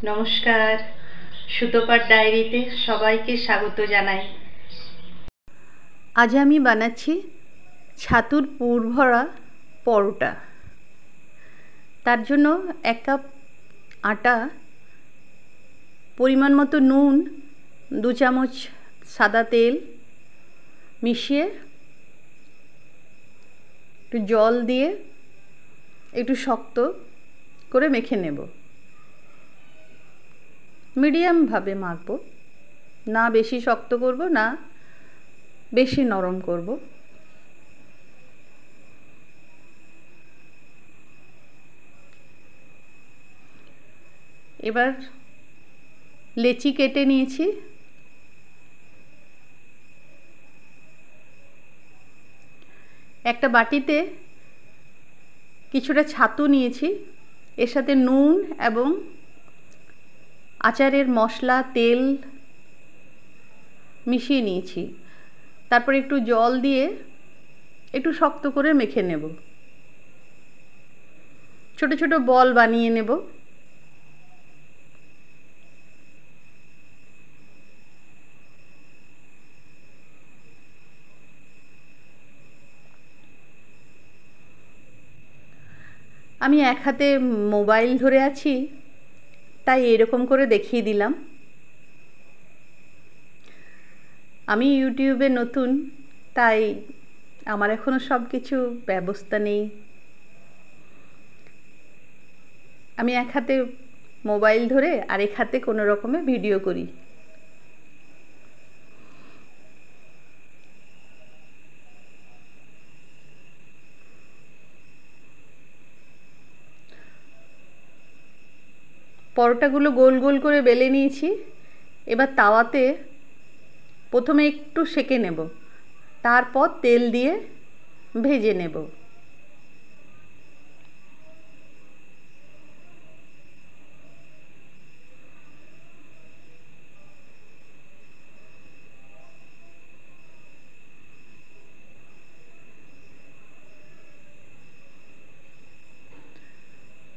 নমস্কার, সুতোপার ডায়েরিতে সবাইকে স্বাগত জানাই। আজ আমি বানাচ্ছি ছাতুর পুর ভরা পরোটা। তার জন্য 1 কাপ আটা, পরিমাণ মতো নুন, 2 চামচ সাদা তেল মিশিয়ে একটু জল দিয়ে একটু শক্ত করে মেখে নেব। মিডিয়ামভাবে মাখবো, না বেশি শক্ত করব না বেশি নরম করব। এবার লেচি কেটে নিয়েছি, একটা বাটিতে কিছুটা ছাতু নিয়েছি, এর সাথে নুন এবং আচারের মশলা তেল মিশিয়ে নিয়েছি। তারপর একটু জল দিয়ে একটু শক্ত করে মেখে নেব। ছোট ছোট বল বানিয়ে নেব। আমি এক হাতে মোবাইল ধরে আছি, তাই এরকম করে দেখিয়ে দিলাম। আমি ইউটিউবে নতুন, তাই আমার এখনো সব কিছু ব্যবস্থা নেই। আমি এক হাতে মোবাইল ধরে আরেক হাতে কোনো রকমে ভিডিও করি। পরোটাগুলো গোল গোল করে বেলে নিয়েছি। এবার তাওয়াতে প্রথমে একটু সেঁকে নেব, তারপর তেল দিয়ে ভেজে নেব।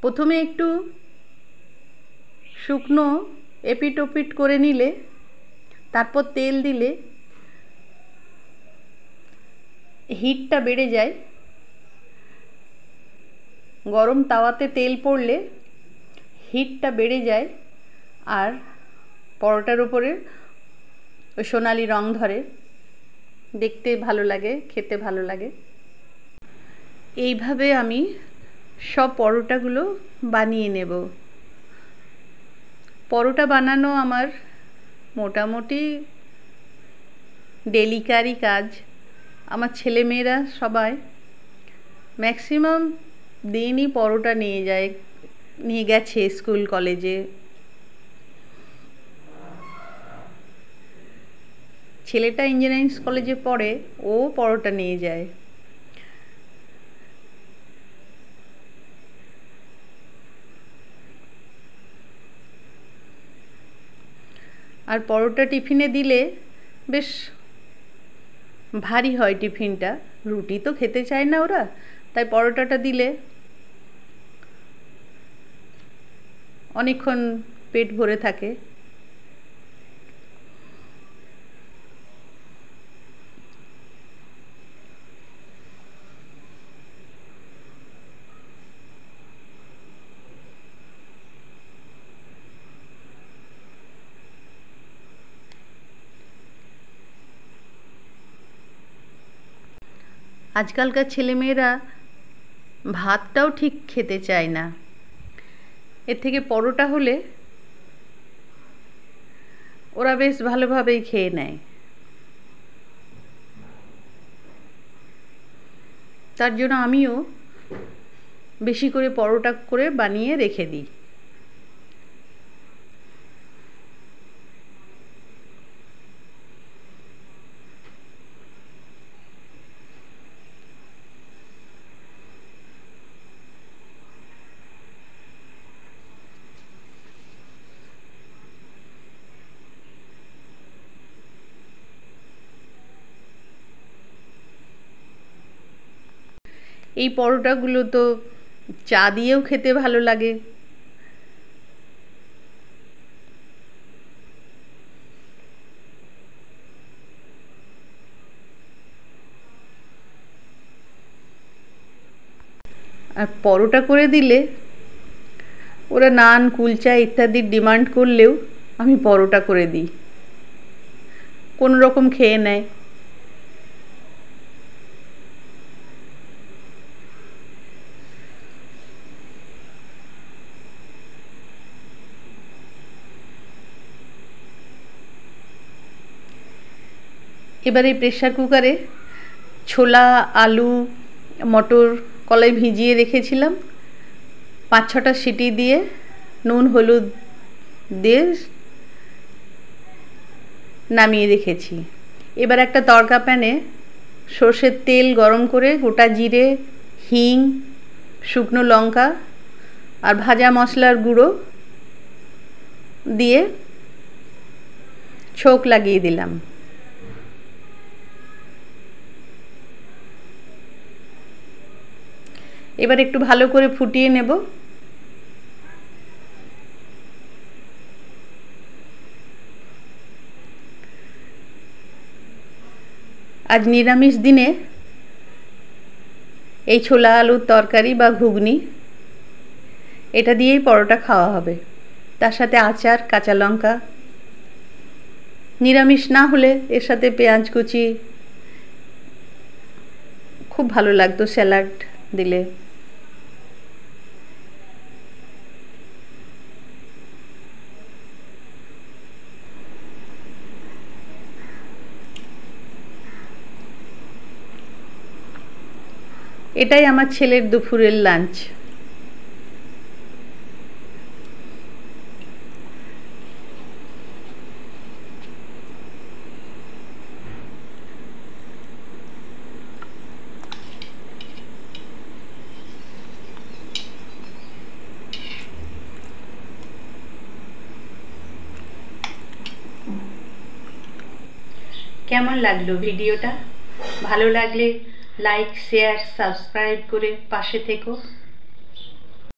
প্রথমে একটু শুকনো এপিট ওপিট করে নিলে, তারপর তেল দিলে হিটটা বেড়ে যায়। গরম তাওয়াতে তেল পড়লে হিটটা বেড়ে যায় আর পরোটার উপরে সোনালি রং ধরে, দেখতে ভালো লাগে, খেতে ভালো লাগে। এইভাবে আমি সব পরোটাগুলো বানিয়ে নেব। পরোটা বানানো আমার মোটামুটি ডেলিকারি কাজ। আমার ছেলেমেয়েরা সবাই ম্যাক্সিমাম দিনই পরোটা নিয়ে গেছে স্কুল কলেজে। ছেলেটা ইঞ্জিনিয়ারিং কলেজে পড়ে, ও পরোটা নিয়ে যায়। আর পরোটা টিফিনে দিলে বেশ ভারী হয় টিফিনটা, রুটি তো খেতে চায় না ওরা, তাই পরোটাটা দিলে অনেকক্ষণ পেট ভরে থাকে। আজকালকার ছেলেমেয়েরা ভাতটাও ঠিক খেতে চায় না, এর থেকে পরোটা হলে ওরা বেশ ভালোভাবেই খেয়ে নেয়। তার জন্য আমিও বেশি করে পরোটা করে বানিয়ে রেখে দিই। এই পরোটাগুলো তো চা দিয়েও খেতে ভালো লাগে। আর পরোটা করে দিলে ওরা নান কুলচা ইত্যাদির ডিমান্ড করলেও আমি পরোটা করে দিই, কোনো রকম খেয়ে নেয়। এবার এই প্রেসার কুকারে ছোলা, আলু, মটর, কলাই ভিজিয়ে রেখেছিলাম, 5-6টা সিটি দিয়ে নুন হলুদ দিয়ে নামিয়ে রেখেছি। এবার একটা তড়কা প্যানে সর্ষের তেল গরম করে গোটা জিরে, হিং, শুকনো লঙ্কা আর ভাজা মশলার গুঁড়ো দিয়ে ছোক লাগিয়ে দিলাম। এবার একটু ভালো করে ফুটিয়ে নেব। আজ নিরামিষ দিনে এই ছোলা আলুর তরকারি বা ঘুগনি এটা দিয়েই পরোটা খাওয়া হবে, তার সাথে আচার, কাঁচা লঙ্কা। নিরামিষ না হলে এর সাথে পেঁয়াজ কুচি খুব ভালো লাগতো, স্যালাড দিলে। এটাই আমার ছেলের দুপুরের লাঞ্চ। কেমন লাগলো ভিডিওটা? ভালো লাগলে লাইক, শেয়ার, সাবস্ক্রাইব করে পাশে থেকো।